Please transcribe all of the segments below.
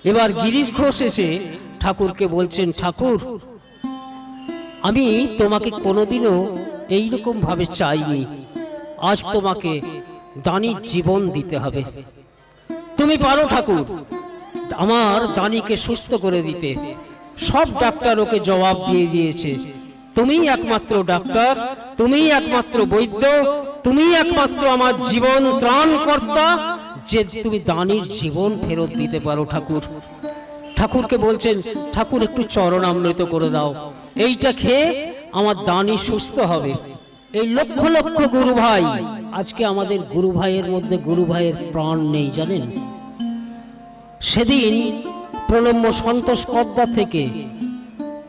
এবার গিরিশ ঘোষ এসে ঠাকুরকে বলছেন, ঠাকুর আমি তোমাকে কোনোদিনও এইরকম ভাবে চাইনি, আজ তোমাকে দানির জীবন দিতে হবে। তুমি পারো ঠাকুর আমার দানিকে সুস্থ করে দিতে। সব ডাক্তার ওকে জবাব দিয়ে দিয়েছে, তুমিই একমাত্র ডাক্তার, তুমিই একমাত্র বৈদ্য, তুমিই একমাত্র আমার জীবন ত্রাণকর্তা, যে তুমি দানির জীবন ফেরত দিতে পারো ঠাকুর। ঠাকুরকে বলছেন, ঠাকুর একটু চরণামৃত করে দাও, এইটা খেয়ে আমার দানি সুস্থ হবে। এই লক্ষ লক্ষ গুরু ভাই, আজকে আমাদের গুরু ভাইয়ের মধ্যে গুরু ভাইয়ের প্রাণ নেই জানেন। সেদিন প্রণম্য সন্তোষ কদ্দা থেকে,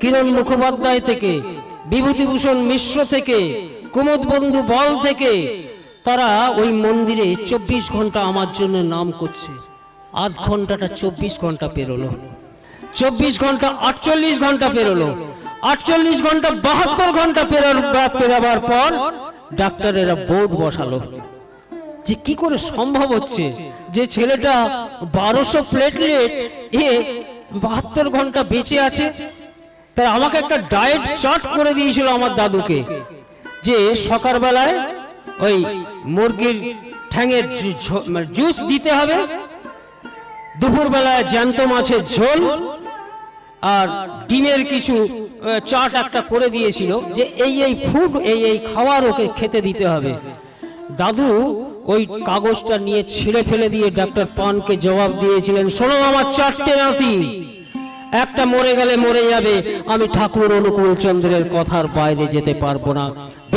কিরণ মুখোপাধ্যায় থেকে, বিভূতিভূষণ মিশ্র থেকে, কুমুদ বন্ধু বল থেকে তারা ওই মন্দিরে 24 ঘন্টা আমার জন্য নাম করছে। আধ ঘন্টাটা 24 ঘন্টা পেরোলো, 24 ঘন্টা 48 ঘন্টা পেরোলো, 48 ঘন্টা 72 ঘন্টা পেরাবার পর ডাক্তারেরা বোর্ড বসালো যে কি করে সম্ভব হচ্ছে যে ছেলেটা 1200 প্লেটলেট এ 72 ঘন্টা বেঁচে আছে। তাই আমাকে একটা ডায়েট চার্ট করে দিয়েছিল আমার দাদুকে, যে সকালবেলায় ওই মুরগির ঠ্যাঙের জুস দিতে হবে, দুপুরবেলায় জ্যান্ত মাছের ঝোল, আর ডিমের কিছু চাট একটা করে দিয়েছিল যে এই ফুড এই খাবার ওকে খেতে দিতে হবে। দাদু ওই কাগজটা নিয়ে ছিঁড়ে ফেলে দিয়ে ডাক্তার পানকে জবাব দিয়েছিলেন, শোনো আমার 4টে নাতি, একটা মরে গেলে মরে যাবে, আমি ঠাকুর অনুকূল চন্দ্রের কথার বাইরে যেতে পারবো না।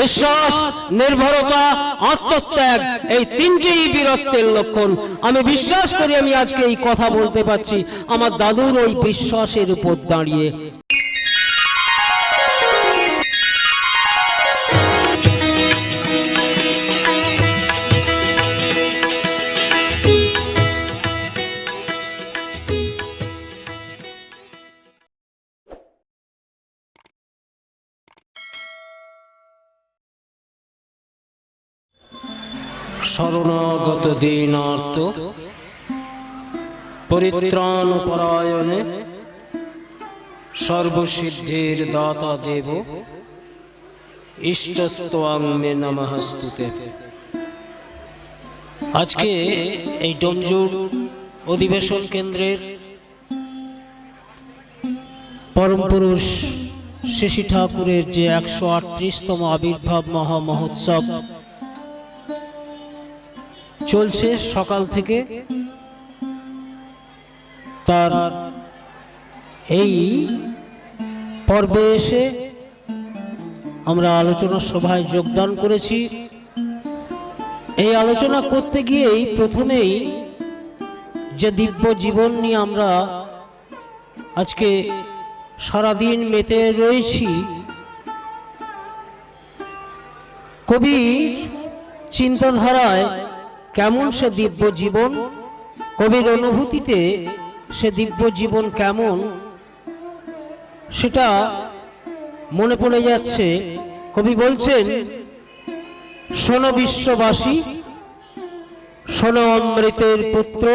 বিশ্বাস, নির্ভরতা, আত্মত্যাগ, এই 3টেই বীরত্বের লক্ষণ। আমি বিশ্বাস করি আমি আজকে এই কথা বলতে পারছি আমার দাদুর ওই বিশ্বাসের উপর দাঁড়িয়ে। শরণাগত দীনার্ত পরিত্রাণ পরায়ণে সর্বসিদ্ধির দাতা দেব ইষ্টস্তোয়াং মে নমঃস্তুতে। আজকে এই ডোমজুর অধিবেশন কেন্দ্রের পরম পুরুষ শ্রী ঠাকুরের যে 138তম আবির্ভাব মহা মহোৎসব চলছে সকাল থেকে, তার এই পর্বে এসে আমরা আলোচনা সভায় যোগদান করেছি। এই আলোচনা করতে গিয়েই প্রথমেই যে দিব্য জীবন নিয়ে আমরা আজকে সারাদিন মেতে রয়েছি, কবির চিন্তাধারায় কেমন সে দিব্য জীবন, কবির অনুভূতিতে সে দিব্য জীবন কেমন, সেটা মনে পড়ে যাচ্ছে। কবি বলছেন, শোনো বিশ্ববাসী, শোনো অমৃতের পুত্র,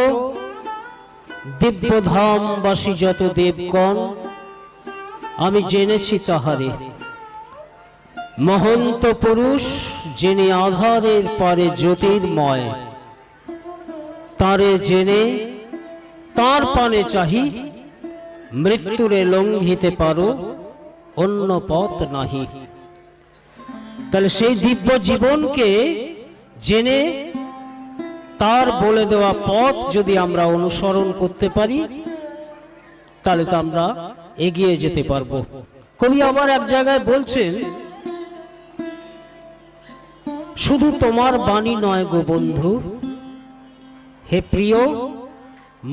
দিব্যধামবাসী যত দেবগণ, আমি জেনেছি তাহারে মহন্ত পুরুষ, যিনি আধারের পারে জ্যোতির্ময়, তারে জেনে তার পানে চাহি, মৃত্যুরে লঙ্ঘিতে পারো অন্য পথ নাহি। তাহলে সেই দিব্য জীবনকে জেনে তার বলে দেওয়া পথ যদি আমরা অনুসরণ করতে পারি, তাহলে তো আমরা এগিয়ে যেতে পারবো। কবি আবার এক জায়গায় বলছেন, শুধু তোমার বাণী নয় গো বন্ধু, হে প্রিয়,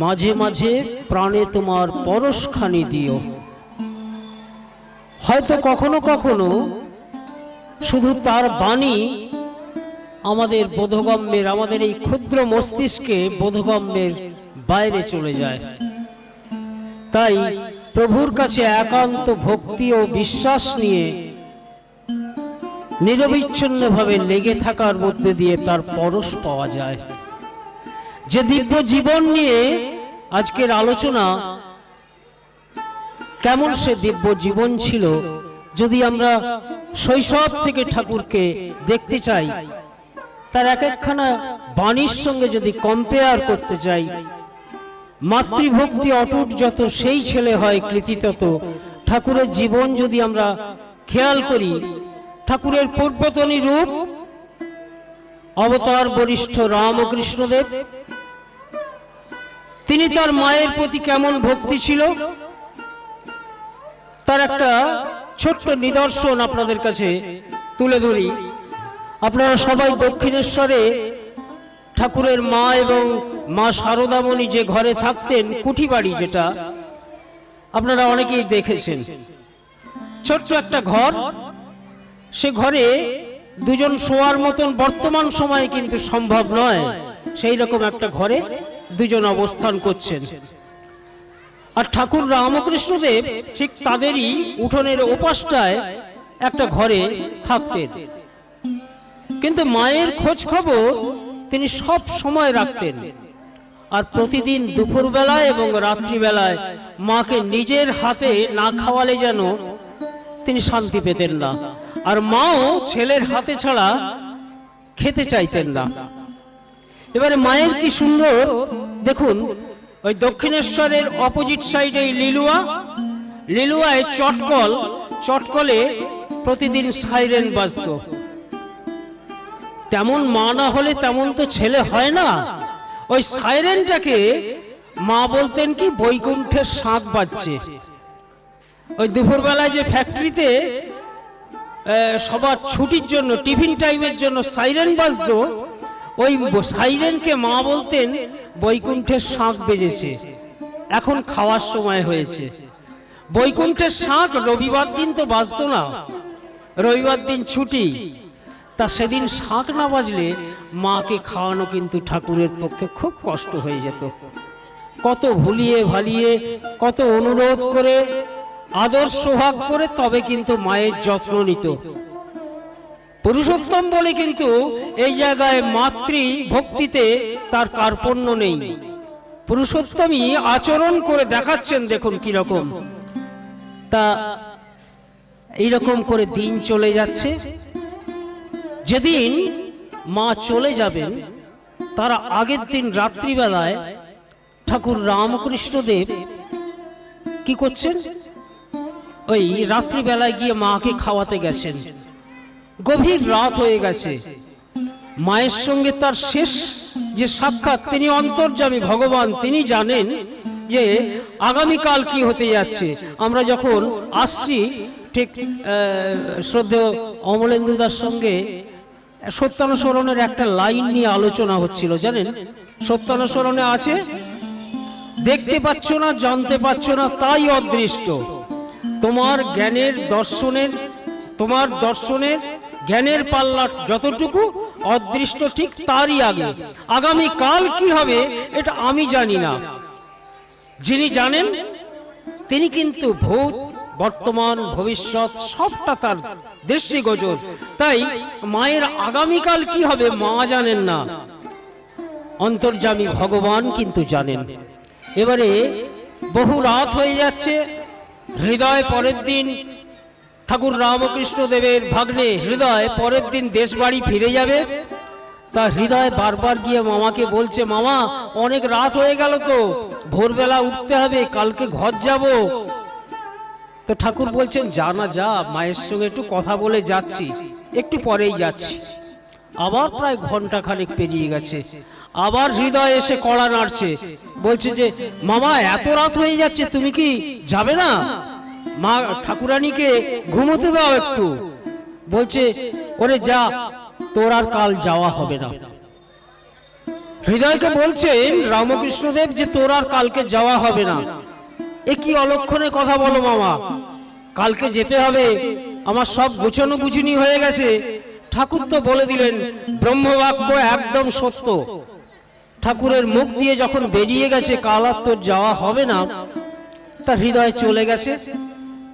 মাঝে মাঝে প্রাণে তোমার পরশখানি দিও। হয়তো কখনো কখনো শুধু তার বাণী আমাদের বোধগম্যের, আমাদের এই ক্ষুদ্র মস্তিষ্কে বোধগম্যের বাইরে চলে যায়। তাই প্রভুর কাছে একান্ত ভক্তি ও বিশ্বাস নিয়ে নিরবিচ্ছিন্নভাবে লেগে থাকার মধ্যে দিয়ে তার পরশ পাওয়া যায়। যে দিব্য জীবন নিয়ে আজকের আলোচনা কেমন সে দিব্য জীবন ছিল, যদি আমরা শৈশব থেকে ঠাকুরকে দেখতে চাই, তার এক একখানা বাণীর সঙ্গে যদি কম্পেয়ার করতে চাই, মাতৃভক্তি অটুট যত সেই ছেলে হয় কৃতি তত। ঠাকুরের জীবন যদি আমরা খেয়াল করি, ঠাকুরের পূর্বতনী রূপ অবতার বরিষ্ঠ রামকৃষ্ণদেব, তিনি তার মায়ের প্রতি কেমন ভক্তি ছিল তার একটা ছোট্ট নিদর্শন আপনাদের কাছে তুলে ধরি। আপনারা সবাই দক্ষিণেশ্বরে ঠাকুরের মা এবং মা শারদামণি যে ঘরে থাকতেন, কুঠি বাড়ি যেটা, আপনারা অনেকেই দেখেছেন। ছোট্ট একটা ঘর, সে ঘরে দুজন শোয়ার মতন বর্তমান সময়ে কিন্তু সম্ভব নয়, সেই রকম একটা ঘরে দুজন অবস্থান করছেন। আর ঠাকুর রামকৃষ্ণদেব ঠিক তাদেরই উঠোনের ওপাশটায় একটা ঘরে থাকতেন, কিন্তু মায়ের খোঁজ খবর তিনি সব সময় রাখতেন। আর প্রতিদিন দুপুরবেলায় এবং রাত্রিবেলায় মাকে নিজের হাতে না খাওয়ালে যেন তিনি শান্তি পেতেন না, আর মাও ছেলের হাতে ছাড়া খেতে চাইতেন না। এবারে মায়ের কি সুন্দর দেখুন, ওই দক্ষিণেশ্বরের অপোজিট সাইডে লিলুয়ায় চটকলে প্রতিদিন সাইরেন বাজত। তেমন মা না হলে তেমন তো ছেলে হয় না। ওই সাইরেনটাকে মা বলতেন কি বৈকুণ্ঠের শাঁখ বাজছে। ওই দুপুরবেলায় যে ফ্যাক্টরিতে সবার ছুটির জন্য টিফিন টাইমের জন্য সাইরেন বাজতো, ওই সাইরেনকে মা বলতেন বৈকুণ্ঠের শাঁখ বেজেছে, এখন খাওয়ার সময় হয়েছে। বৈকুণ্ঠের শাঁখ রবিবার দিন তো বাজতো না, রবিবার দিন ছুটি, তা সেদিন শাঁখ না বাজলে মাকে খাওয়ানো কিন্তু ঠাকুরের পক্ষে খুব কষ্ট হয়ে যেত। কত ভুলিয়ে ভালিয়ে, কত অনুরোধ করে, আদর সোহাগ করে তবে কিন্তু মায়ের যত্ন নিত। পুরুষোত্তম বলে কিন্তু এই জায়গায় মাতৃ ভক্তিতে তার কার্পণ্য নেই। পুরুষোত্তমই আচরণ করে দেখাচ্ছেন, দেখুন কিরকম। তা এইরকম করে দিন চলে যাচ্ছে। যেদিন মা চলে যাবেন তার আগের দিন রাত্রিবেলায় ঠাকুর রামকৃষ্ণদেব কি করছেন, ওই রাত্রিবেলায় গিয়ে মাকে খাওয়াতে গেছেন। গভীর রাত হয়ে গেছে, মায়ের সঙ্গে তার শেষ যে সাক্ষাৎ, তিনি অন্তর্যামী ভগবান, তিনি জানেন যে আগামীকাল কি হতে যাচ্ছে। আমরা যখন আসছি ঠিক শ্রদ্ধেয় অমলেন্দুদার সঙ্গে সত্যানুসরণের একটা লাইন নিয়ে আলোচনা হচ্ছিল, জানেন সত্যানুসরণে আছে, দেখতে পাচ্ছ না, জানতে পাচ্ছ না, তাই অদৃষ্ট। তোমার দর্শনের জ্ঞানের পাল্লা যতটুকু, অদৃষ্ট ঠিক তারই আগে। আগামী কাল কি হবে এটা আমি জানি না, যিনি জানেন তিনি কিন্তু ভূত বর্তমান ভবিষ্যৎ সবটা তার দৃষ্টিগোচর। তাই মায়ের আগামীকাল কি হবে মা জানেন না, অন্তর্যামী ভগবান কিন্তু জানেন। এবারে বহু রাত হয়ে যাচ্ছে, হৃদয় পরের দিন ঠাকুর রামকৃষ্ণ দেবের ভাগ্নে হৃদয় পরের দিন দেশ বাড়ি ফিরে যাবে। তা হৃদয় বারবার গিয়ে মামাকে বলছে, মামা অনেক রাত হয়ে গেল তো, ভোরবেলা উঠতে হবে, কালকে ঘর যাব। তো ঠাকুর বলছেন, যা না যা, মায়ের সঙ্গে একটু কথা বলে যাচ্ছি, একটু পরেই যাচ্ছি। আবার প্রায় ঘন্টা খানেক পেরিয়ে গেছে, আবার হৃদয় এসে কড়া নাড়ছে, বলছে যে মামা এত রাত হয়ে যাচ্ছে, তুমি কি যাবে না? মা ঠাকুরানীকে ঘুমোতে দাও একটু। বলছে, ওরে যা, তোর আর কাল যাওয়া হবে না। হৃদয়কে বলছেন রামকৃষ্ণদেব যে তোর আর কালকে যাওয়া হবে না। এ কি অলক্ষণে কথা বলো মামা, কালকে যেতে হবে, আমার সব গোছানো গুছিনি হয়ে গেছে। ঠাকুর তো বলে দিলেন, ব্রহ্মবাক্য একদম সত্য। ঠাকুরের মুখ দিয়ে যখন বেরিয়ে গেছে কাল আর তোর যাওয়া হবে না, তার হৃদয় চলে গেছে।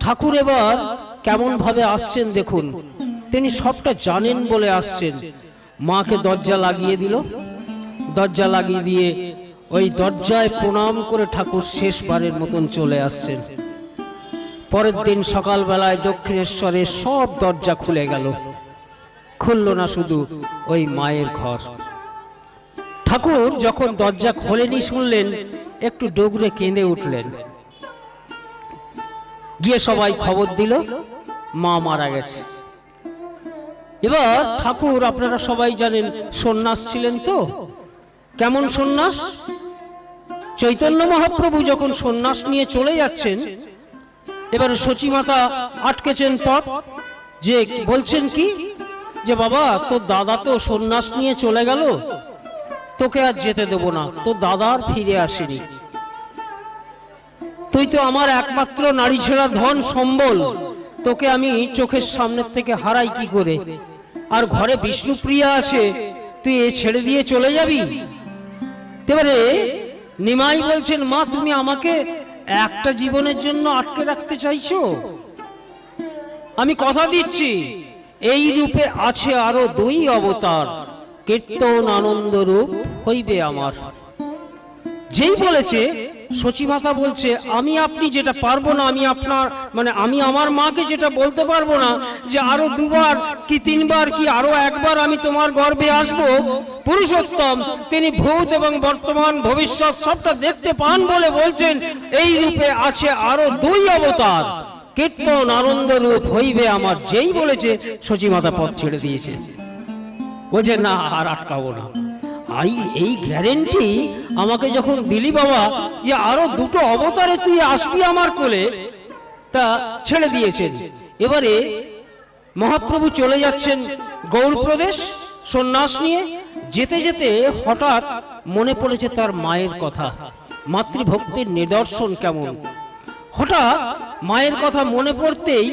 ঠাকুর এবার কেমন ভাবে আসছেন দেখুন, তিনি সবটা জানেন বলে আসছেন। মাকে দরজা লাগিয়ে দিল, দরজা লাগিয়ে দিয়ে ওই দরজায় প্রণাম করে ঠাকুর শেষবারের মতন চলে আসছেন। পরের দিন সকালবেলায় দক্ষিণেশ্বরের সব দরজা খুলে গেল, খুলল না শুধু ওই মায়ের ঘর। ঠাকুর যখন দরজা খোলেনি শুনলেন, একটু ডগরে কেঁদে উঠলেন। গিয়ে সবাই খবর দিল মা মারা গেছে। এবার ঠাকুর, আপনারা সবাই জানেন, সন্ন্যাস ছিলেন। তো কেমন সন্ন্যাস? চৈতন্য মহাপ্রভু যখন সন্ন্যাস নিয়ে চলে যাচ্ছেন, এবারে সচিমাতা আটকেছেন পথ, যে বলছেন কি, যে বাবা তোর দাদা তো সন্ন্যাস নিয়ে চলে গেল, তোকে আর যেতে দেব না, তোর দাদা আর ফিরে আসেনি, তুই তো আমার একমাত্র নারী ছেড়া ধন সম্বল, তোকে আমি চোখের সামনের থেকে হারাই কি করে? আর ঘরে বিষ্ণুপ্রিয়া আছে, তুই এ ছেড়ে দিয়ে চলে যাবি? এবারে নিমাই বলছেন, মা তুমি আমাকে একটা জীবনের জন্য আটকে রাখতে চাইছো? আমি কথা দিচ্ছি, এই রূপে আছে আরো 2 অবতার, কীর্তন আনন্দ রূপ হইবে আমার। যেই বলেছে, সচিমাতা বলছে, আমি আপনি যেটা পারবো না, আমি আমার মাকে যেটা বলতে পারবো না, যে আরো 2 বার কি 3 বার কি আরো 1 বার আমি তোমার গর্ভে আসবো। পুরুষোত্তম তিনি ভূত এবং বর্তমান ভবিষ্যৎ সবটা দেখতে পান বলে বলছেন, এই রূপে আছে আরো 2 অবতার, কীর্তন আনন্দ রূপ হইবে আমার। যেই বলেছে, সচিমাতা পথ ছেড়ে দিয়েছে, বলছে না আর আটকাবো না। এই গ্যারেন্টি আমাকে যখন দিলি বাবা, যে আরো 2টো অবতারে তুই আসবি আমার কোলে, তা ছেড়ে দিয়েছেন। এবারে মহাপ্রভু চলে যাচ্ছেন গৌড়প্রদেশ সন্ন্যাস নিয়ে। যেতে যেতে হঠাৎ মনে পড়েছে তার মায়ের কথা, মাতৃভক্তির নিদর্শন কেমন। হঠাৎ মায়ের কথা মনে পড়তেই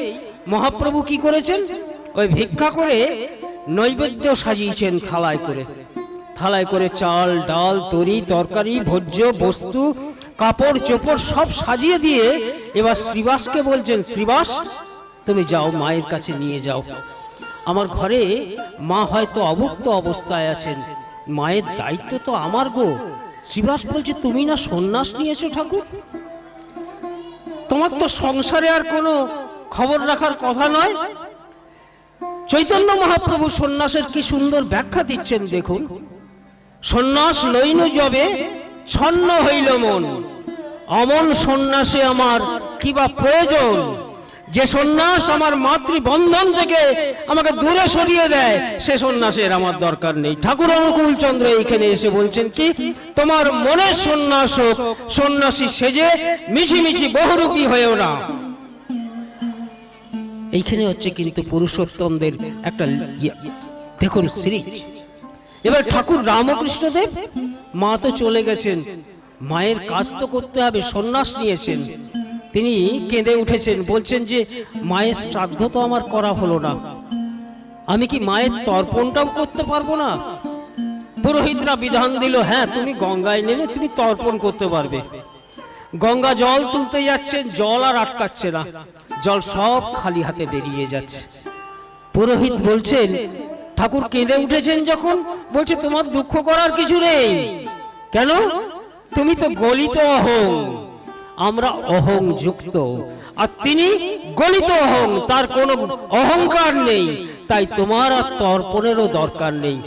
মহাপ্রভু কি করেছেন, ওই ভিক্ষা করে নৈবেদ্য সাজিয়েছেন থালায় করে চাল ডাল তরি তরকারি ভোজ্য বস্তু কাপড় চোপড় সব সাজিয়ে দিয়ে এবার শ্রীবাসকে বলছেন, শ্রীবাস তুমি যাও মায়ের কাছে নিয়ে যাও, আমার ঘরে মা হয়তো অভুক্ত অবস্থায় আছেন, মায়ের দায়িত্ব তো আমার গো। শ্রীবাস বলছে, তুমি না সন্ন্যাস নিয়েছো ঠাকুর, তোমার তো সংসারে আর কোনো খবর রাখার কথা নয়। চৈতন্য মহাপ্রভু সন্ন্যাসের কি সুন্দর ব্যাখ্যা দিচ্ছেন দেখুন। সন্ন্যাস লইনু যবে ছন্ন হইল মন, অমন সন্ন্যাসে আমার কিবা প্রয়োজন। যে সন্ন্যাস আমার মাতৃবন্ধন থেকে আমাকে দূরে সরিয়ে দেয়, সে সন্ন্যাসের আমার দরকার নেই। ঠাকুর অনুকূল চন্দ্র এইখানে এসে বলছেন কি, তোমার মনের সন্ন্যাস হোক, সন্ন্যাসী সেজে মিছিমিছি বহুরূপী হয়েও না। এইখানে হচ্ছে কিন্তু পুরুষোত্তমদের একটা দেখুন সিরিজ। এবার ঠাকুর রামকৃষ্ণদেব, মা তো চলে গেছেন, মায়ের কাজ তো করতে হবে, সন্ন্যাস নিয়েছেন, তিনি কেঁদে উঠেছেন, বলছেন যে মায়ের শ্রাদ্ধ তো আমার করা হলো না, আমি কি মায়ের তর্পণটাও করতে পারবো না? পুরোহিতরা বিধান দিল, হ্যাঁ তুমি গঙ্গায় নেমে তুমি তর্পণ করতে পারবে। গঙ্গা জল তুলতে যাচ্ছেন, জল আর আটকাচ্ছে না, জল সব খালি হাতে বেরিয়ে যাচ্ছে। পুরোহিত বলছেন, ঠাকুর কেঁদে উঠেছেন যখন, বলছে তোমার দুঃখ করার কিছু নেই। কেন? তুমি তো গলিত অহং, আমরা অহং যুক্ত, আর তিনি গলিত অহং, তার কোনো অহংকার নেই, তাই তোমার আর তর্পণেরও দরকার নেই।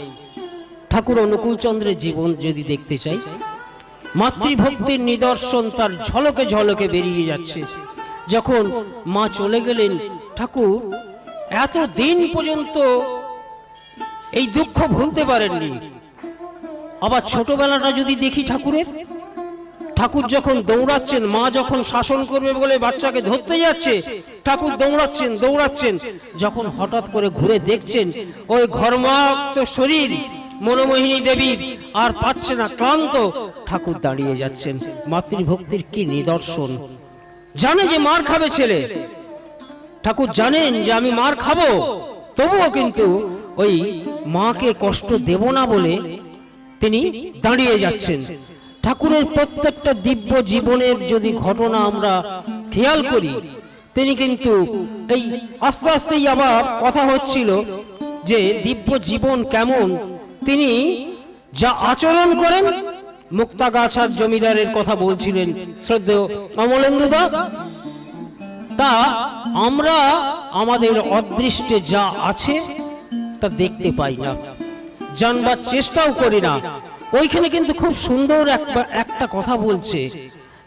ঠাকুর অনুকূল চন্দ্রের জীবন যদি দেখতে চাই, মাতৃভক্তির নিদর্শন তার ঝলকে ঝলকে বেরিয়ে যাচ্ছে। যখন মা চলে গেলেন, ঠাকুর এত দিন পর্যন্ত এই দুঃখ ভুলতে পারেননি। আবার ছোটবেলাটা যদি দেখি ঠাকুরের, ঠাকুর যখন দৌড়াচ্ছেন, মা যখন শাসন করবে বলে বাচ্চাকে ধরতে যাচ্ছে, ঠাকুর দৌড়াচ্ছেন, যখন হঠাৎ করে ঘুরে দেখছেন ওই ঘর্মাক্ত শরীর মনোমোহিনী দেবীর আর পাচ্ছে না, ক্লান্ত, ঠাকুর দাঁড়িয়ে যাচ্ছেন। মাতৃভক্তির কি নিদর্শন! জানে যে মার খাবে ছেলে, ঠাকুর জানেন যে আমি মার খাবো, তবুও কিন্তু ওই মাকে কষ্ট দেব না বলে তিনি দাঁড়িয়ে যাচ্ছেন। ঠাকুরের প্রত্যেকটা দিব্য জীবনের যদি ঘটনা আমরা খেয়াল করি, তিনি কিন্তু এই আস্তে আস্তেই আবার কথা হচ্ছিল যে দিব্য জীবন কেমন, তিনি যা আচরণ করেন মুক্তাগাছার জমিদারের কথা বলছিলেন শ্রদ্ধেয় অমলেন্দুদা। তা আমরা আমাদের অদৃষ্টে যা আছে তা দেখতে পাই না, জানবার চেষ্টাও করি না। ওইখানে কিন্তু খুব সুন্দর একটা কথা বলছে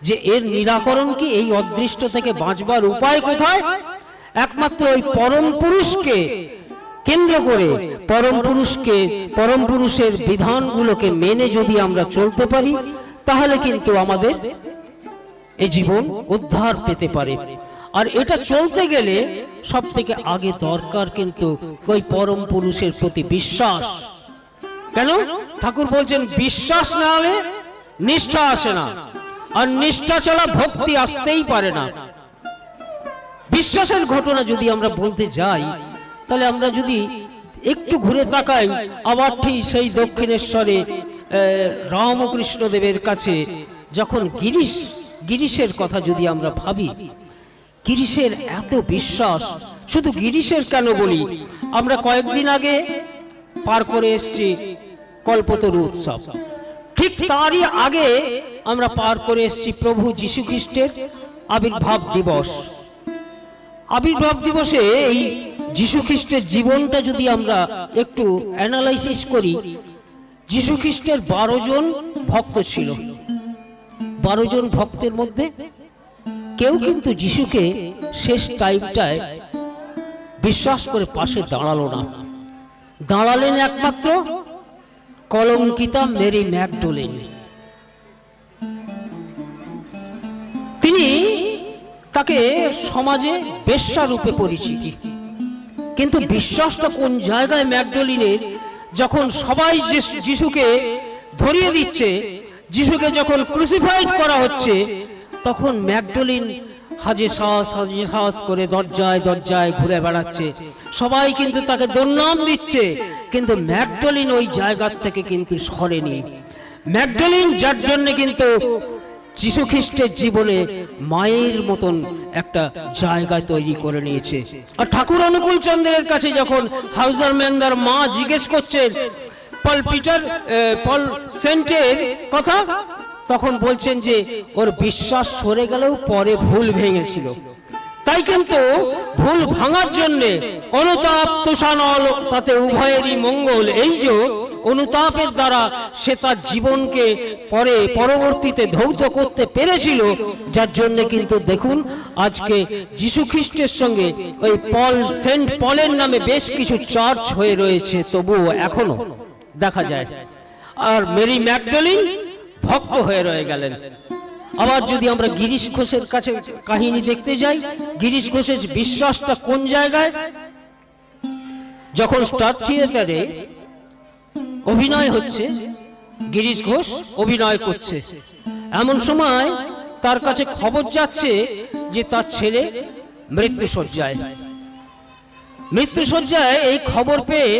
যে এর নিরাকরণ কি, এই অদৃষ্ট থেকে বাঁচবার উপায় কোথায়? একমাত্র ওই পরম পুরুষকে কেন্দ্র করে, পরম পুরুষের বিধানগুলোকে মেনে যদি আমরা চলতে পারি, তাহলে কিন্তু আমাদের এই জীবন উদ্ধার পেতে পারে। আর এটা চলতে গেলে সব থেকে আগে দরকার কিন্তু ওই পরম পুরুষের প্রতি বিশ্বাস। কেন? ঠাকুর বলছেন বিশ্বাস না হলে নিষ্ঠা আসে না, আর নিষ্ঠা ছাড়া ভক্তি আসতেই পারে না। বিশ্বাসের ঘটনা যদি আমরা বলতে যাই, তাহলে আমরা যদি একটু ঘুরে তাকাই, আবার ঠিক সেই দক্ষিণেশ্বরে রামকৃষ্ণ দেবের কাছে যখন গিরিশের কথা যদি আমরা ভাবি, গিরিশের এত বিশ্বাস। শুধু গিরিশের কেন বলি, আমরা কয়েকদিন আগে পার করে এসেছি কল্পতরু উৎসব, ঠিক তারই আগে আমরা পার করে এসেছি প্রভু যীশু খ্রিস্টের আবির্ভাব দিবস। আবির্ভাব দিবসে এই যীশু খ্রিস্টের জীবনটা যদি আমরা একটু অ্যানালাইসিস করি, যীশু খ্রিস্টের 12 জন ভক্ত ছিল। 12 জন ভক্তের মধ্যে কেউ কিন্তু যিশুকে শেষ টাইমটায় বিশ্বাস করে পাশে দাঁড়ালো না। দাঁড়ালেন একমাত্র কলঙ্কিতা মেরি ম্যাগডালেন। তিনি তাকে সমাজে বেশ্যা রূপে পরিচিতি, কিন্তু বিশ্বাসটা কোন জায়গায় ম্যাগডালেনের? যখন সবাই যিশুকে ধরিয়ে দিচ্ছে, যিশুকে যখন ক্রুসিফাইড করা হচ্ছে, তখন ম্যাগডালেন হাজে সাহস করে দরজায় দরজায় ঘুরে বেড়াচ্ছে। সবাই কিন্তু তাকে দুর্নাম দিচ্ছে, কিন্তু ম্যাগডালেন ওই জায়গা থেকে কিন্তু সরেনি। ম্যাগডালেন যার জন্য কিন্তু যীশু খ্রিস্টের জীবনে মায়ের মতন একটা জায়গা তৈরি করে নিয়েছে। আর ঠাকুর অনুকূল চন্দ্রের কাছে যখন হাউজার ম্যান্দার মা জিজ্ঞেস করছেন পল সেন্টের কথা, তখন বলছেন যে ওর বিশ্বাস সরে গেলেও পরে ভুল ভেঙেছিল। তাই কিন্তু ভুল ভাঙার জন্য অনুতাপ তুষানল, তাতে উভয়েরই মঙ্গল। এই যে অনুতাপের দ্বারা সে তার জীবনকে পরবর্তীতে ধৌত করতে পেরেছিল, যার জন্য কিন্তু দেখুন আজকে যীশু খ্রিস্টের সঙ্গে ওই সেন্ট পলের নামে বেশ কিছু চার্চ হয়ে রয়েছে, তবুও এখনো দেখা যায়। আর মেরি ম্যাগডালেন ভক্ত হয়ে রয়ে গেলেন। আবার যদি আমরা গিরিশ ঘোষের কাছে কাহিনী দেখতে যাই, গিরিশ ঘোষের বিশ্বাসটা কোন জায়গায়? যখন স্টার থিয়েটারে অভিনয় হচ্ছে, গিরিশ ঘোষ অভিনয় করছে, এমন সময় তার কাছে খবর যাচ্ছে যে তার ছেলে মৃত্যুশয্যায়। এই খবর পেয়ে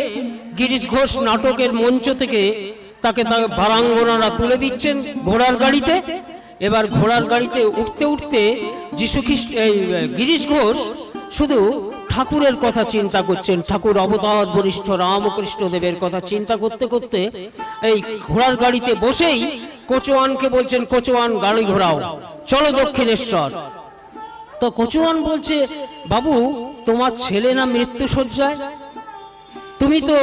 গিরিশ ঘোষ নাটকের মঞ্চ থেকে তাকে বারাঙ্গনারা তুলে দিচ্ছেন ঘোড়ার গাড়িতে। এবার ঘোড়ার গাড়িতে উঠতে উঠতে গিরিশ ঘোষ শুধু ঠাকুরের কথা চিন্তা করছেন, ঠাকুর অবতার বরিষ্ঠ রামকৃষ্ণ দেবের কথা চিন্তা করতে করতে এই ঘোড়ার গাড়িতে বসেই কোচোয়ানকে বলছেন, কোচোয়ান গাড়ি ঘোরাও, চলো দক্ষিণেশ্বর। তো কোচোয়ান বলছে, বাবু তোমার ছেলে না মৃত্যুশয্যায়, তুমি তো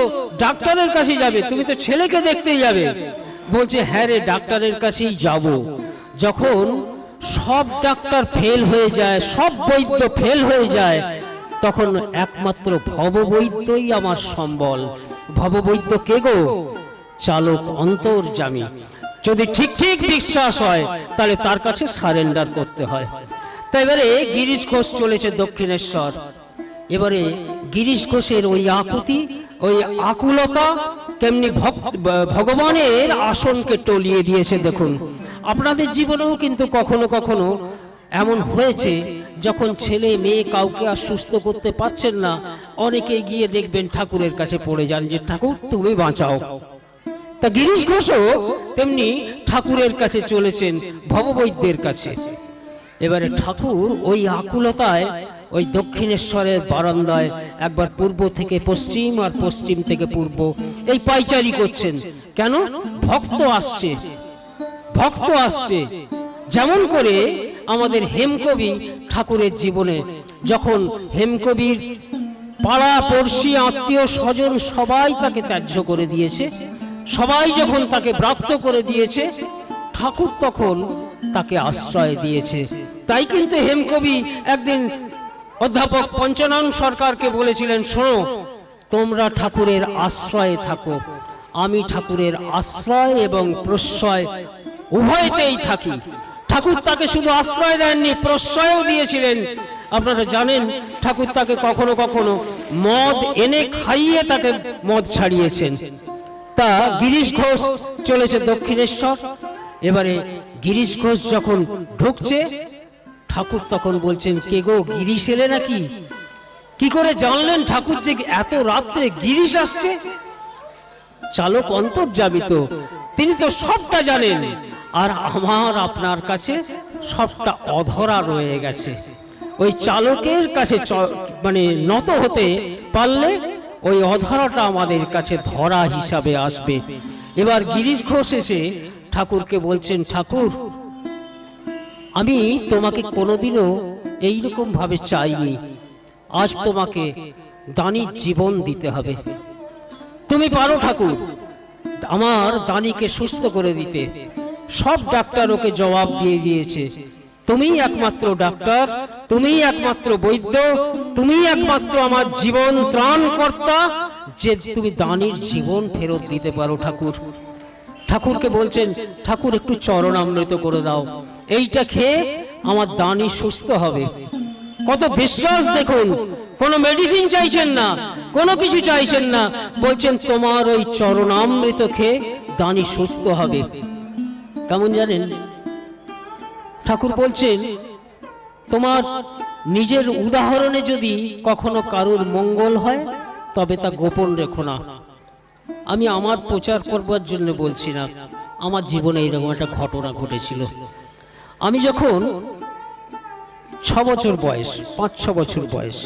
ডাক্তারের কাছে যাবে, তুমি তো ছেলেকে দেখতে যাবে। বলছে, হ্যাঁ রে, ডাক্তারের কাছেই যাব। যখন সব ডাক্তার ফেল হয়ে যায়, সব বৈদ্য ফেল হয়ে যায়, তখন একমাত্র ভববৈদ্যই আমার সম্বল। ভববৈদ্য কে গো? চালক অন্তর্যামী। যদি ঠিক ঠিক বিশ্বাস হয়, তাহলে তার কাছে সারেন্ডার করতে হয়। তাই এবারে গিরিশ ঘোষ চলেছে দক্ষিণেশ্বর। এবারে গিরিশ ঘোষের ওই আকুতি, ওই আকুলতা তেমনি ভগবানের আসনকে টলিয়ে দিয়েছে। দেখুন, আপনাদের জীবনেও কিন্তু কখনো কখনো এমন হয়েছে, যখন ছেলে মেয়ে কাউকে আর সুস্থ করতে পারছেন না, অনেকে গিয়ে দেখবেন ঠাকুরের কাছে পড়ে যান যে ঠাকুর তুমি বাঁচাও। তা গিরিশ ঘোষও তেমনি ঠাকুরের কাছে চলেছেন, ভববৈদ্যের কাছে। এবারে ঠাকুর ওই আকুলতায় ওই দক্ষিণেশ্বরের বারান্দায় একবার পূর্ব থেকে পশ্চিম আর পশ্চিম থেকে পূর্ব এই পাইচারি করছেন। কেন? ভক্ত আসছে, ভক্ত আসছে। যেমন করে আমাদের হেমকবি ঠাকুরের জীবনে, যখন হেমকবির পাড়া পড়শি আত্মীয় স্বজন সবাই তাকে ত্যায্য করে দিয়েছে, সবাই যখন তাকে ব্রাত্য করে দিয়েছে, ঠাকুর তখন তাকে আশ্রয় দিয়েছে। তাই কিন্তু হেমকবি একদিন অধ্যাপক পঞ্চানন সরকারকে বলেছিলেন, শোনো, তোমরা ঠাকুরের আশ্রয়ে থাকো, আমি ঠাকুরের আশ্রয় এবং প্রশ্রয় উভয়তেই থাকি। ঠাকুর তাকে শুধু আশ্রয় দেননি, প্রশ্রয়ও দিয়েছিলেন। আপনারা জানেন, ঠাকুর তাকে কখনো কখনো মদ এনে খাইয়ে তাকে মদ ছাড়িয়েছেন। তা গিরিশ ঘোষ চলেছে দক্ষিণেশ্বর, এবারে গিরিশ ঘোষ যখন ঢুকছে, ঠাকুর তখন বলছেন, কে গো, গিরিশ এলে নাকি? কি করে জানলেন ঠাকুর যে এত রাত্রে গিরিশ আসছে? চালক অন্তর্যামিত, তিনি তো সবটা জানেন, আর আমার আপনার কাছে সবটা অধরা রয়ে গেছে। ওই চালকের কাছে মানে নত হতে পারলে ওই অধরাটা আমাদের কাছে ধরা হিসাবে আসবে। এবার গিরিশ ঘোষ এসে ঠাকুরকে বলছেন, ঠাকুর, আমি তোমাকে কোনোদিনও এইরকম ভাবে চাইনি, আজ তোমাকে দানির জীবন দিতে হবে। তুমি পারো ঠাকুর আমার দানিকে সুস্থ করে দিতে। সব ডাক্তার ওকে জবাব দিয়ে দিয়েছে, তুমিই একমাত্র ডাক্তার, তুমিই একমাত্র বৈদ্য, তুমিই একমাত্র আমার জীবন ত্রাণকর্তা, যে তুমি দানির জীবন ফেরত দিতে পারো ঠাকুর। ঠাকুরকে বলছেন, ঠাকুর একটু চরণামৃত করে দাও, এইটা খেয়ে আমার দানি সুস্থ হবে। কত বিশ্বাস দেখুন, কোনো মেডিসিন চাইছেন না, কোনো কিছু চাইছেন না, বলছেন তোমার ওই চরণামৃত খেয়ে দানি সুস্থ হবে। কেমন জানেন, ঠাকুর বলছেন, তোমার নিজের উদাহরণে যদি কখনো কারুর মঙ্গল হয় তবে তা গোপন রেখো না। আমি আমার প্রচার করবার জন্য বলছি না, আমার জীবনে এরকম একটা ঘটনা ঘটেছিল। আমি যখন 6 বছর বয়স, 5-6 বছর বয়স,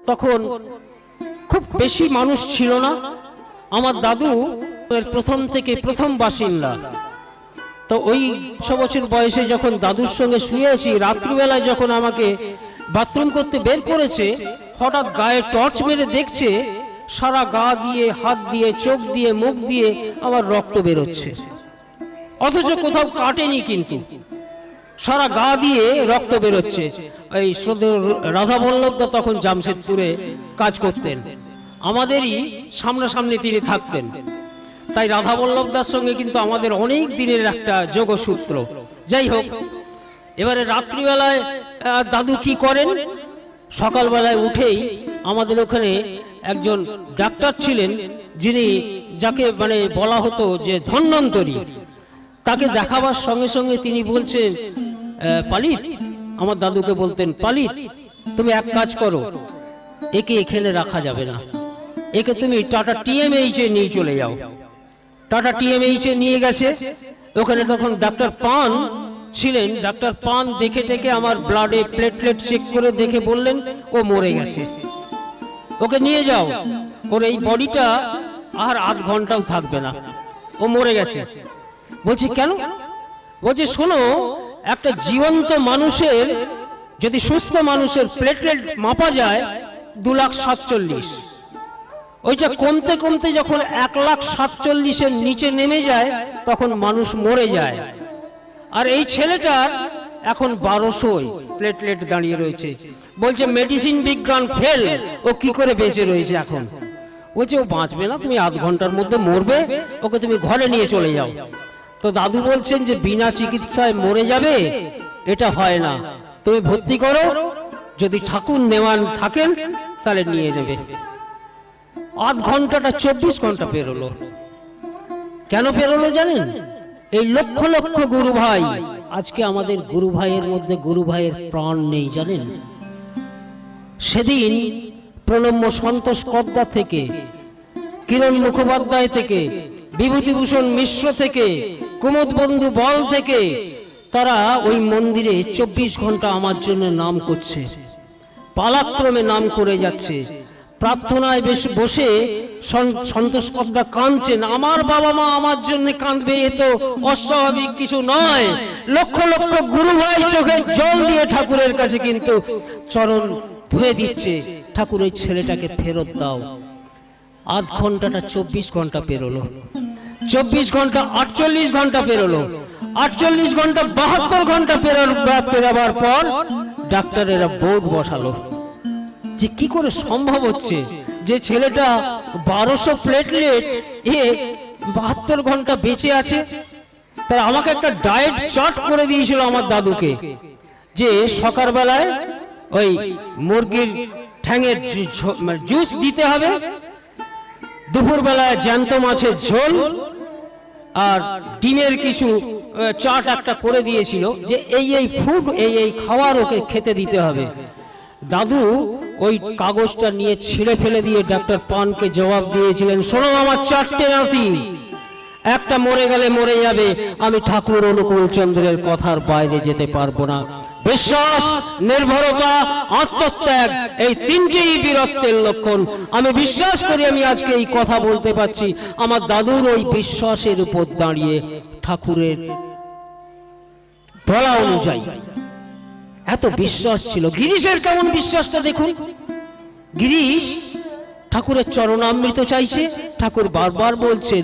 তখন খুব বেশি মানুষ ছিল না। আমার দাদু প্রথম থেকে প্রথম বাসিন্দা। তো ওই 6 বছর বয়সে যখন দাদুর সঙ্গে শুয়ে আছি, রাত্রিবেলায় যখন আমাকে বাথরুম করতে বের করেছে, হঠাৎ গায়ে টর্চ মেরে দেখছে সারা গা দিয়ে, হাত দিয়ে, চোখ দিয়ে, মুখ দিয়ে আমার রক্ত বেরোচ্ছে, অথচ কোথাও কাটেনি, কিন্তু সারা গা দিয়ে রক্ত বেরোচ্ছে। এই শ্রদ্ধেয় রাধা বল্লভদা তখন জামশেদপুরে কাজ করতেন, আমাদেরই সামনাসামনি তিনি থাকতেন। তাই রাধা বল্লভদার সঙ্গে কিন্তু আমাদের অনেক দিনের একটা যোগসূত্র। যাই হোক, এবারে রাত্রিবেলায় দাদু কি করেন, সকালবেলায় উঠেই আমাদের ওখানে একজন ডাক্তার ছিলেন, যিনি যাকে মানে বলা হতো যে ধন্বন্তরী, তাকে দেখাবার সঙ্গে সঙ্গে তিনি বলছেন, পালিত, আমার দাদুকে বলতেন, পালিত, তুমি এক কাজ করো, একে এখানে রাখা যাবে না, একে তুমি টাটা টিএমএইচ এ নিয়ে চলে যাও। টাটা টিএমএইচ এ নিয়ে গেছে। ওখানে তখন ডাক্তার পান ছিলেন। ডাক্তার পান দেখে টেকে আমার ব্লাডে প্লেটলেট চেক করে দেখে বললেন, ও মরে গেছে, ওকে নিয়ে যাও, ওর এই বডিটা আর আধ ঘন্টাও থাকবে না, ও মরে গেছে। বলছি কেন? বলছে, শোনো, একটা জীবন্ত মানুষের যদি সুস্থ মানুষের প্লেটলেট মাপা যায় 2,47,000, ওইটা কমতে কমতে যখন 1,47,000-এর নিচে নেমে যায় তখন মানুষ মরে যায়। আর এই ছেলেটার এখন 1200 প্লেটলেট দাঁড়িয়ে রয়েছে। বলছে মেডিসিন বিজ্ঞান ফেল, ও কি করে বেঁচে রয়েছে এখন? বলছে ও বাঁচবে না, তুমি আধ ঘন্টার মধ্যে মরবে, ওকে তুমি ঘরে নিয়ে চলে যাও। তো দাদু বলছেন যে বিনা চিকিৎসায় মরে যাবে, এটা হয় না, তুমি ভর্তি করো, যদি ঠাকুর নেওয়ান থাকেন তাহলে নিয়ে নেবে। আধ ঘন্টাটা 24 ঘন্টা পেরোলো। কেন পেরোলো জানেন? এই লক্ষ লক্ষ গুরু ভাই, আজকে আমাদের গুরু ভাইয়ের মধ্যে গুরু ভাইয়ের প্রাণ নেই জানেন। সেদিন প্রণম্য সন্তোষ কদ্দা থেকে, কিরণ মুখোপাধ্যায় থেকে, বিভূতিভূষণ মিশ্র থেকে, কুমুদ বন্ধু বল থেকে, তারা ওই মন্দিরে 24 ঘন্টা আমার জন্য নাম করছে, পালাক্রমে নাম করে যাচ্ছে। প্রার্থনায় বসে সন্তোষ কর্তা কাঁদছেন, আমার বাবা মা আমার জন্য কাঁদবে, এ তো অস্বাভাবিক কিছু নয়। লক্ষ লক্ষ গুরু ভাই চোখে জল দিয়ে ঠাকুরের কাছে কিন্তু চরণ ধুয়ে দিচ্ছে, ঠাকুর ওই ছেলেটাকে ফেরত দাও। আধ ঘন্টাটা 24 ঘন্টা পেরোলো, 24 ঘন্টা 48 ঘন্টা পেরোলো, 48 ঘন্টা 72 ঘন্টা পেরাবার পর ডাক্তারেরা বোর্ড বসালো যে কি করে সম্ভব হচ্ছে যে ছেলেটা 1200 প্লেটলেট এ 72 ঘন্টা বেঁচে আছে। তাই আমাকে একটা ডায়েট চার্ট করে দিয়েছিল আমার দাদুকে, যে সকালবেলায় ওই মুরগির ঠ্যাঙের জুস দিতে হবে, দুপুরবেলায় জ্যান্ত মাছের ঝোল, আর ডিমের কিছু চার্ট একটা করে দিয়েছিল যে এই ফুড এই খাবার ওকে খেতে দিতে হবে। দাদু ওই কাগজটা নিয়ে ছিঁড়ে ফেলে দিয়ে ডাক্তার পানকে জবাব দিয়েছিলেন, শোনো আমার 4টে নাতি, একটা মরে গেলে মরে যাবে, আমি ঠাকুর অনুকূল চন্দ্রের কথার বাইরে যেতে পারবো না। বিশ্বাস, নির্ভরতা, আত্মত্যাগ, এই 3টেই বীরত্বের লক্ষণ। আমি বিশ্বাস করি আমি আজকে এই কথা বলতে পারছি আমার দাদুর ওই বিশ্বাসের উপর দাঁড়িয়ে, ঠাকুরের বলা অনুযায়ী এত বিশ্বাস ছিল। গিরিশের কেমন বিশ্বাসটা দেখুন, গিরিশ ঠাকুরের চরণামৃত চাইছে, ঠাকুর বারবার বলছেন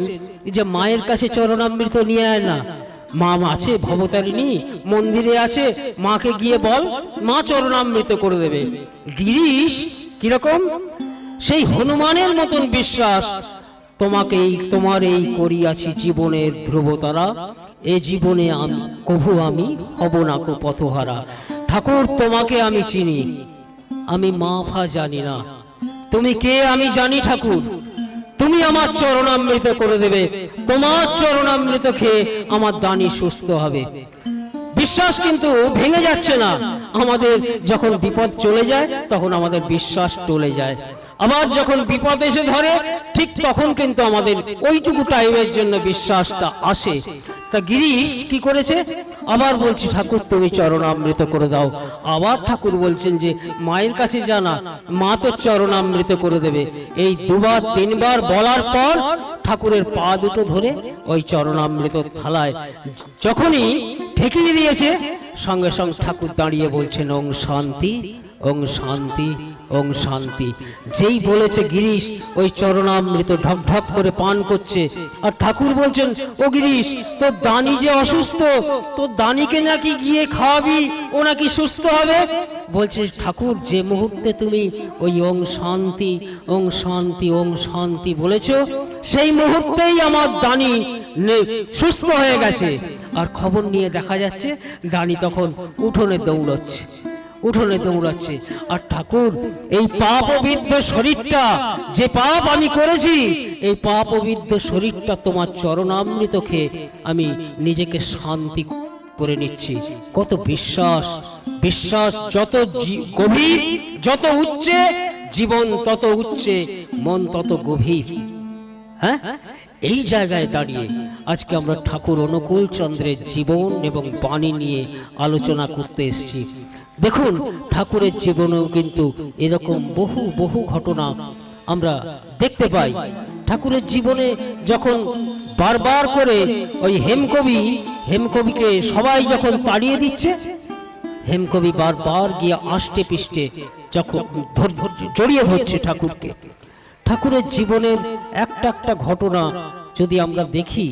যে মায়ের কাছে চরণামৃত নিয়ে আয় না, মা আছে ভবতারিণী মন্দিরে আছে, মাকে গিয়ে বল, মা চরণামৃত করে দেবে। গিরিশ কিরকম, সেই হনুমানের মতন বিশ্বাস, তোমার এই করিয়াছি জীবনের ধ্রুবতারা, এ জীবনে কভু আমি হব না কো পথহারা। ঠাকুর তোমাকে আমি চিনি, আমি মা ফা জানি না, তুমি কে আমি জানি ঠাকুর, তুমি আমার চরণামৃত করে দেবে, তোমার চরণামৃত খেয়ে আমার দানি সুস্থ হবে। বিশ্বাস কিন্তু ভেঙে যাচ্ছে না, আমাদের যখন বিপদ চলে যায় তখন আমাদের বিশ্বাস টলে যায়, আবার যখন বিপদ এসে ধরে ঠিক তখন কিন্তু আমাদের ওইটুকু টাইমের জন্য বিশ্বাসটা আসে। তা গিরিশ কি করেছে, আবার বলছি ঠাকুর তুমি চরণামৃত করে দাও। আবার ঠাকুর বলছেন যে মায়ের কাছে জানা, মা তো চরণামৃত করে দেবে। এই 2বার 3বার বলার পর ঠাকুরের পা দুটো ধরে ওই চরণামৃত থালায় যখনই ঠেকিয়ে দিয়েছে, সঙ্গে সঙ্গে ঠাকুর দাঁড়িয়ে বলছেন ওং শান্তি, ওং শান্তি, ওং শান্তি। যেই বলেছে গিরিশ ওই চরণামৃত ঢক ঢক করে পান করছে, আর ঠাকুর বলছেন ও গিরিশ তোর দানি যে অসুস্থ, তোর দানিকে নাকি গিয়ে খাওয়াবি, ও নাকি সুস্থ হবে। বলছে ঠাকুর যে মুহূর্তে তুমি ওই ওং শান্তি, ওং শান্তি, ওং শান্তি বলেছো, সেই মুহূর্তেই আমার দানি সুস্থ হয়ে গেছে। আর খবর নিয়ে দেখা যাচ্ছে দানি তখন উঠোনে দৌড়চ্ছে, উঠোনে দৌড়াচ্ছে। আর ঠাকুর এই পাপবিদ্ধ শরীরটা, যে পাপ আমি করেছি, এই পাপবিদ্ধ শরীরটা তোমার চরণামৃত খেয়ে আমি নিজেকে শান্তি করে নিচ্ছি। কত বিশ্বাস, বিশ্বাস যত গভীর, যত উচ্চে জীবন তত উচ্চে, মন তত গভীর। হ্যাঁ, এই জায়গায় দাঁড়িয়ে আজকে আমরা ঠাকুর অনুকূল চন্দ্রের জীবন এবং বাণী নিয়ে আলোচনা করতে এসেছি। দেখুন ঠাকুরের জীবনেও কিন্তু এরকম বহু বহু ঘটনা আমরা দেখতে পাই। ঠাকুরের জীবনে যখন বারবার করে ওই হেমকবিকে সবাই যখন তাড়িয়ে দিচ্ছে, হেমকবি বারবার গিয়ে আষ্টে পিষ্টে যখন জড়িয়ে ধরছে ঠাকুরকে। ঠাকুরের জীবনের একটা একটা ঘটনা যদি আমরা দেখি,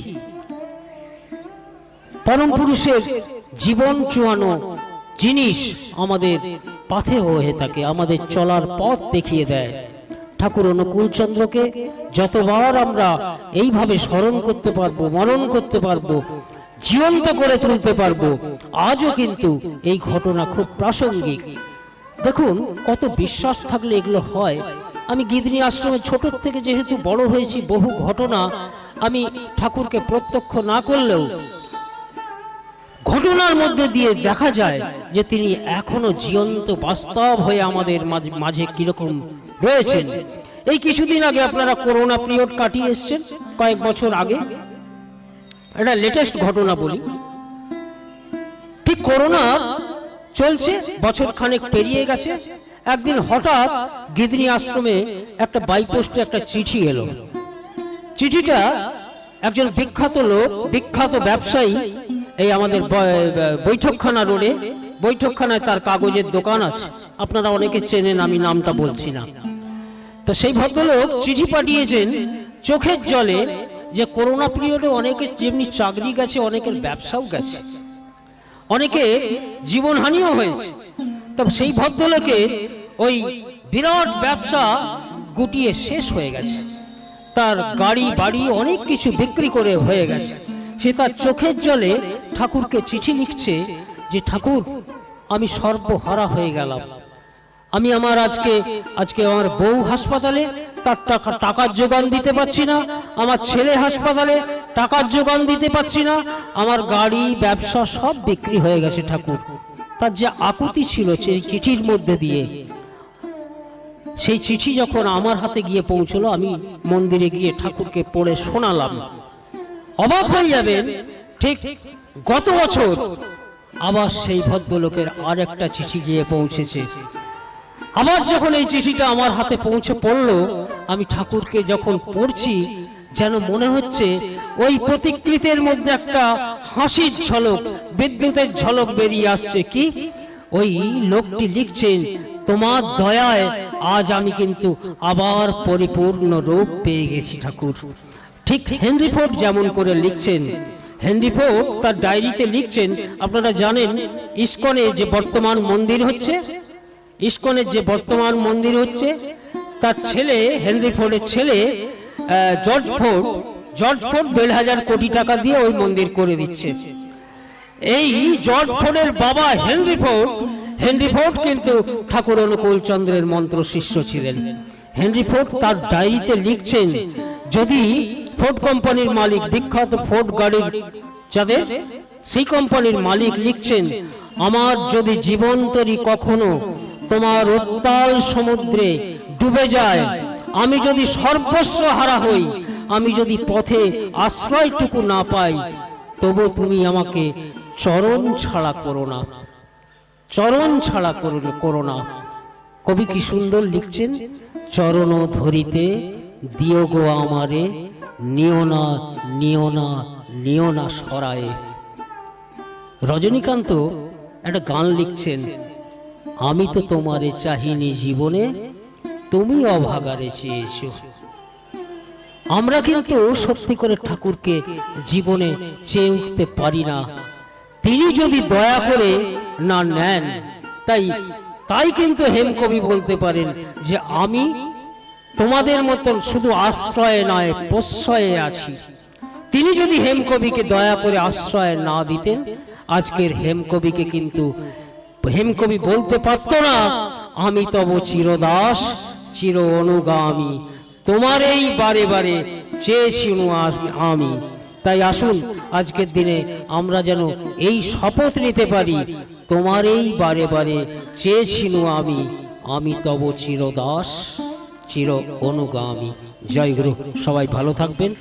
পরম পুরুষের জীবন চুয়ানো জিনিস আমাদের পথে হয়ে থাকে, আমাদের চলার পথ দেখিয়ে দেয়। ঠাকুর অনুকূল চন্দ্রকে যতবার আমরা এইভাবে স্মরণ করতে পারবো, মনন করতে পারবো, জীবন্ত করে তুলতে পারবো, আজও কিন্তু এই ঘটনা খুব প্রাসঙ্গিক। দেখুন কত বিশ্বাস থাকলে এগুলো হয়। আমি গিদনি আশ্রমে ছোট থেকে যেহেতু বড় হয়েছি, বহু ঘটনা আমি ঠাকুরকে প্রত্যক্ষ না করলেও ঘটনার মধ্যে দিয়ে দেখা যায় যে তিনি এখনো জীবন্ত বাস্তব হয়ে আমাদের মাঝে কিরকম রয়েছেন। এই কিছুদিন আগে আপনারা করোনা পিরিয়ড কাটিয়ে এসছেন, কয়েক বছর আগে, এটা লেটেস্ট ঘটনা বলি। ঠিক করোনা চলছে, বছর খানেক পেরিয়ে গেছে। একদিন হঠাৎ গিদনি আশ্রমে একটা বাইপোস্টে একটা চিঠি এলো। চিঠিটা একজন বিখ্যাত লোক, বিখ্যাত ব্যবসায়ী, এই আমাদের বৈঠকখানা রোডে, বৈঠকখানায় তার কাগজের দোকান আছে, আপনারা অনেকে চেনেন, আমি নামটা বলছি না। তো সেই ভদ্রলোক চিঠি পাঠিয়েছেন চোখের জলে যে করোনা পিরিয়ডে অনেকের যেমনি চাকরি গেছে, অনেকের ব্যবসাও গেছে, অনেকে জীবনহানিও হয়েছে। তবে সেই ভদ্রলোকের ওই বিরাট ব্যবসা গুটিয়ে শেষ হয়ে গেছে, তার গাড়ি বাড়ি অনেক কিছু বিক্রি করে হয়ে গেছে। সে তার চোখের জলে ঠাকুরকে চিঠি লিখছে যে ঠাকুর, আমি সর্বহারা হয়ে গেলাম। আমি আমার আজকে আমার বউ হাসপাতালে, তার টাকার যোগান দিতে পারছি না। আমার ছেলে হাসপাতালে, টাকার যোগান দিতে পারছি না। আমার গাড়ি ব্যবসা সব বিক্রি হয়ে গেছে ঠাকুর। তার যে আকুতি ছিল সেই চিঠির মধ্যে দিয়ে, সেই চিঠি যখন আমার হাতে গিয়ে পৌঁছলো, আমি মন্দিরে গিয়ে ঠাকুরকে পড়ে শোনালাম। অবাক হয়ে যাবেন, ঠিক গত বছর আবার সেই ভদ্রলোকের আর একটা চিঠি গিয়ে পৌঁছেছে। আবার যখন এই চিঠিটা আমার হাতে পৌঁছে পড়লো, আমি ঠাকুরকে যখন পড়ছি, যেন মনে হচ্ছে ওই প্রতিকৃতির মধ্যে একটা হাসির ঝলক, বিদ্যুতের ঝলক বেরিয়ে আসছে। কি ওই লোকটি লিখছেন, তোমার দয়ায় আজ আমি কিন্তু আবার পরিপূর্ণ রূপ পেয়ে গেছি ঠাকুর। ঠিক হেনরি ফোর্ড যেমন করে লিখছেন, হেনরি ফোর্ড তার ডায়েরিতে লিখছেন, আপনারা জানেন ইস্কনের যে বর্তমান মন্দির হচ্ছে, ইস্কনের যে বর্তমান মন্দির হচ্ছে, তার ছেলে হেনরি ফোর্ডের ছেলে জর্জ ফোর্ড 1,500 কোটি টাকা দিয়ে ওই মন্দির করে দিচ্ছে। এই জর্জ ফোর্ডের বাবা হেনরি ফোর্ড কিন্তু ঠাকুর অনুকূল চন্দ্রের মন্ত্র শিষ্য ছিলেন। হেনরি ফোর্ড তার ডায়েরিতে লিখছেন, যদি ফোর্ড কোম্পানির মালিক, বিখ্যাত ফোর্ড গাড়ির যাদের, সেই কোম্পানির মালিক লিখছেন, আমার যদি জীবন্তরী কখনো তোমার উত্তাল সমুদ্রে ডুবে যায়, আমি যদি সর্বস্ব হারা হই, আমি যদি পথে আশ্রয়টুকু না পাই, তবু তুমি আমাকে চরণ ছাড়া করো না, চরণ ছাড়া করো না। কবি কি সুন্দর লিখছেন, চরণ ধরিতে দিও গো আমারে, নিও না নিও না নিও না সরায়ে। রজনীকান্ত একটা গান লিখছেন, আমি তো তোমারে চাহিনি জীবনে, তুমি অভাগারে চেয়েছো। আমরা কিন্তু সত্যি করে ঠাকুরকে জীবনে চেয়ে উঠতে পারি না, তিনি যদি দয়া করে না নেন। তাই কিন্তু হেমকবি বলতে পারেন যে আমি তোমাদের মতন শুধু আশ্রয়ে নয় প্রশ্রয়ে আছি। তিনি যদি হেমকবিকে দয়া করে আশ্রয় না দিতেন, আজকের হেমকবিকে কিন্তু হেমকবি বলতে পারত না, আমি তব চিরদাস চির অনুগামী, তোমার এই বারে বারে চেয়েছি আমি। তাই আসুন আজকের দিনে আমরা যেন এই শপথ নিতে পারি, তোমার এই বারে বারে চেয়েছি আমি তব চিরদাস চির অনুগামী। জয় গুরু, সবাই ভালো থাকবেন।